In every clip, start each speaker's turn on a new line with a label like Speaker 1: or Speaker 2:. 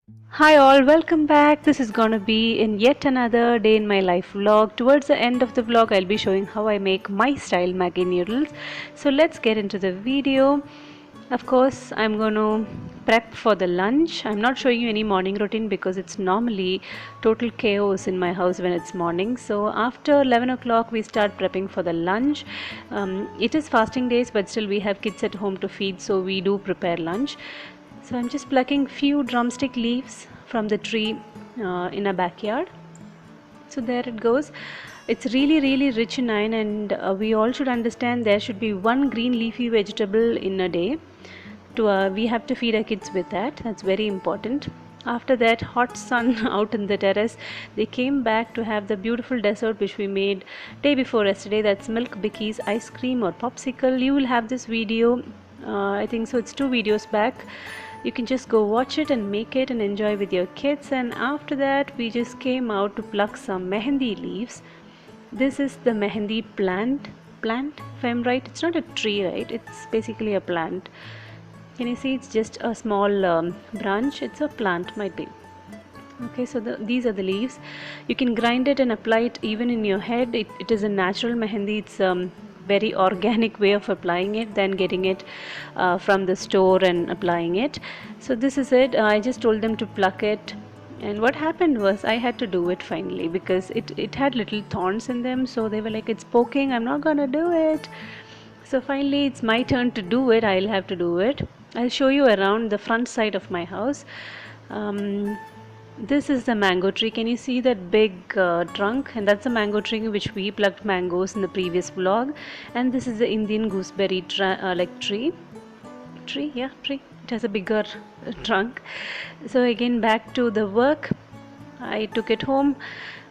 Speaker 1: Hi all, welcome back. This is gonna be in yet another day in my life vlog. Towards the end of the vlog, I'll be showing how I make my style Maggi noodles. So let's get into the video. Of course, I'm gonna prep for the lunch. I'm not showing you any morning routine because it's normally total chaos in my house when it's morning. So after 11 o'clock, we start prepping for the lunch. It is fasting days, but still we have kids at home to feed, so we do prepare lunch. So I'm just plucking few drumstick leaves from the tree in a backyard. So there it goes. It's really rich in iron, and we all should understand there should be one green leafy vegetable in a day. We have to feed our kids with that. That's very important. After that hot sun out in the terrace, they came back to have the beautiful dessert which we made day before yesterday. That's milk bikkies, ice cream or popsicle. You will have this video. I think so. It's 2 videos back. You can just go watch it and make it and enjoy with your kids. And after that, we just came out to pluck some mehendi leaves. This is the mehendi plant, if I'm right. It's not a tree, right? It's basically a plant. Can you see? It's just a small branch. It's a plant, might be. Okay, so these are the leaves. You can grind it and apply it even in your head. It is a natural mehendi. It's very organic way of applying it than getting it from the store and applying it. So this is it. I just told them to pluck it, and what happened was I had to do it finally because it had little thorns in them. So they were like, it's poking, I'm not gonna do it. So finally it's my turn to do it. I'll have to do it. I'll show you around the front side of my house. This is the mango tree. Can you see that big trunk? And that's the mango tree which we plucked mangoes in the previous vlog. And this is the Indian gooseberry tree. Tree. It has a bigger trunk. So again, back to the work. I took it home,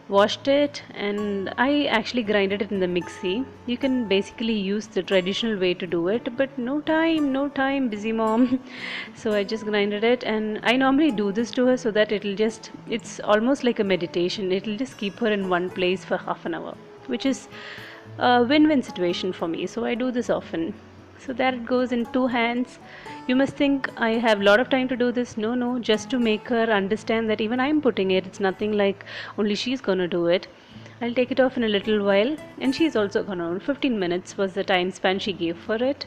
Speaker 1: washed it, and I actually grinded it in the mixie. You can basically use the traditional way to do it, but no time, busy mom. So I just grinded it, and I normally do this to her so that it's almost like a meditation. It'll just keep her in one place for half an hour, which is a win-win situation for me. So I do this often. So there it goes in 2 hands. You must think I have a lot of time to do this. No, just to make her understand that even I'm putting it. It's nothing like only she's gonna do it. I'll take it off in a little while, and she's also gonna. 15 minutes was the time span she gave for it.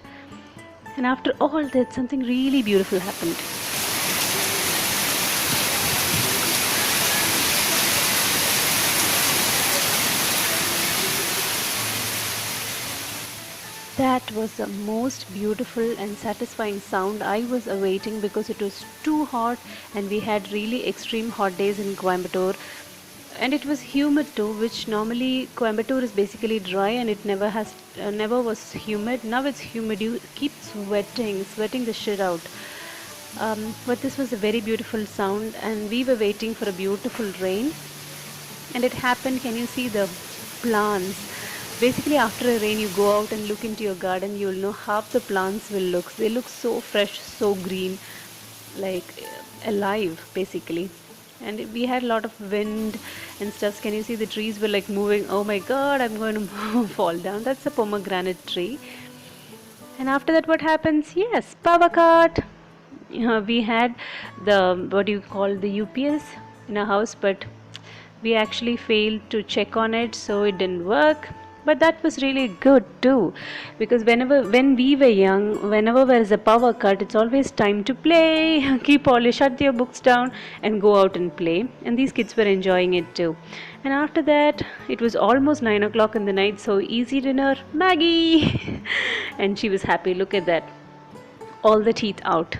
Speaker 1: And after all that, something really beautiful happened. That was the most beautiful and satisfying sound I was awaiting because it was too hot and we had really extreme hot days in Coimbatore, and it was humid too, which normally Coimbatore is basically dry and it never was humid. Now it's humid. You keep sweating the shit out. But this was a very beautiful sound, and we were waiting for a beautiful rain, and it happened. Can you see the plants? Basically, after a rain, you go out and look into your garden, you'll know how the plants will look. They look so fresh, so green, like alive, basically. And we had a lot of wind and stuff. Can you see the trees were like moving? Oh my god, I'm going to fall down. That's a pomegranate tree. And after that, what happens? Yes, power cut. We had the what do you call the UPS in our house, but we actually failed to check on it, so it didn't work. But that was really good too, because when we were young, whenever there is a power cut, it's always time to play. Keep all your shut your books down and go out and play. And these kids were enjoying it too. And after that, it was almost 9 o'clock in the night, so easy dinner, Maggie. And she was happy. Look at that, all the teeth out.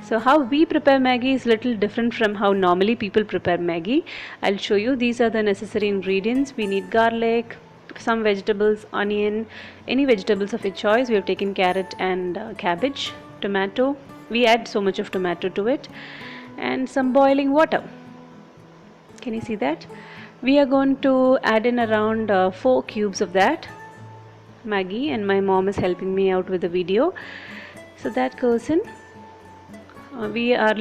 Speaker 1: So how we prepare Maggi is little different from how normally people prepare Maggi. I'll show you. These are the necessary ingredients. We need garlic, some vegetables, onion, any vegetables of your choice. We have taken carrot and cabbage, tomato. We add so much of tomato to it, and some boiling water. Can you see that? We are going to add in around 4 cubes of that Maggi, and my mom is helping me out with the video. So that goes in. We are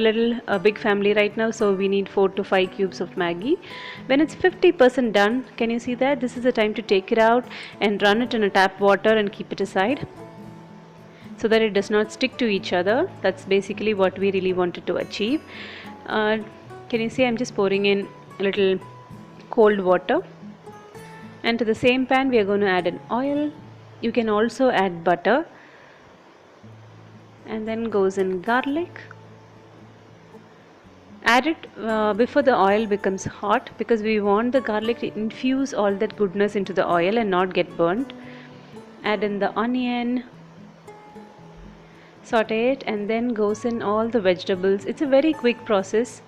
Speaker 1: a big family right now, so we need 4 to 5 cubes of Maggi. When it's 50% done, can you see that? This is the time to take it out and run it in a tap water and keep it aside so that it does not stick to each other. That's basically what we really wanted to achieve. uh, can you see I'm just pouring in a little cold water, and to the same pan we are going to add an oil. You can also add butter, and then goes in garlic. Add it before the oil becomes hot, because we want the garlic to infuse all that goodness into the oil and not get burnt. Add in the onion, saute it, and then goes in all the vegetables. It's a very quick process.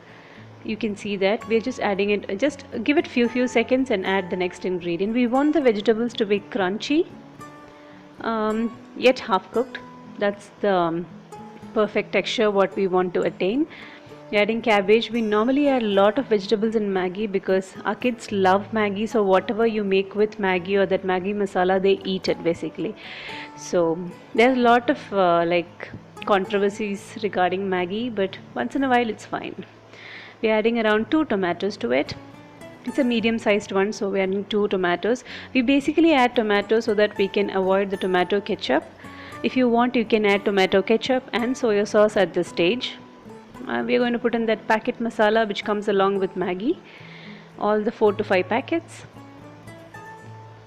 Speaker 1: You can see that we're just adding it, just give it few seconds and add the next ingredient. We want the vegetables to be crunchy, yet half cooked. That's the perfect texture what we want to attain. Adding cabbage. We normally add a lot of vegetables in Maggi because our kids love Maggi, so whatever you make with Maggi or that Maggi masala, they eat it basically. So there's a lot of like controversies regarding Maggi, but once in a while it's fine. We're adding around 2 tomatoes to it. It's a medium sized one, so we're adding 2 tomatoes. We basically add tomatoes so that we can avoid the tomato ketchup. If you want, you can add tomato ketchup and soya sauce at this stage. We are going to put in that packet masala which comes along with Maggi, all the 4 to 5 packets.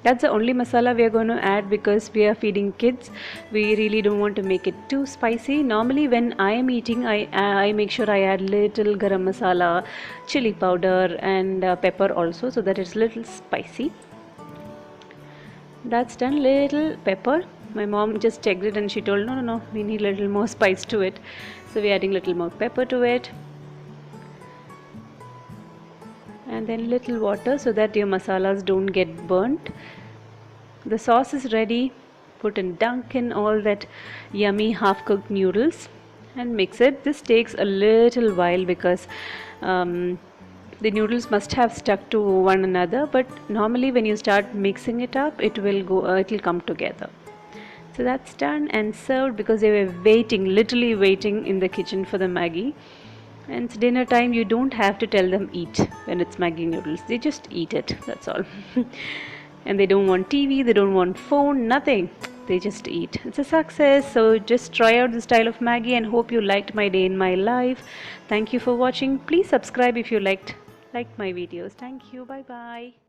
Speaker 1: That's the only masala we are going to add because we are feeding kids. We really don't want to make it too spicy. Normally when I am eating, I make sure I add little garam masala, chili powder and pepper also, so that it's little spicy. That's done. Little pepper. My mom just checked it and she told no, we need little more spice to it. So we're adding little more pepper to it. And then little water so that your masalas don't get burnt. The sauce is ready. Dunk in all that yummy half cooked noodles and mix it. This takes a little while because the noodles must have stuck to one another, but normally when you start mixing it up, it will come together. So that's done and served because they were literally waiting in the kitchen for the Maggi. And it's dinner time. You don't have to tell them eat when it's Maggi noodles. They just eat it. That's all. And they don't want TV, they don't want phone, nothing. They just eat. It's a success. So just try out the style of Maggi and hope you liked my day in my life. Thank you for watching. Please subscribe if you liked my videos. Thank you. Bye bye.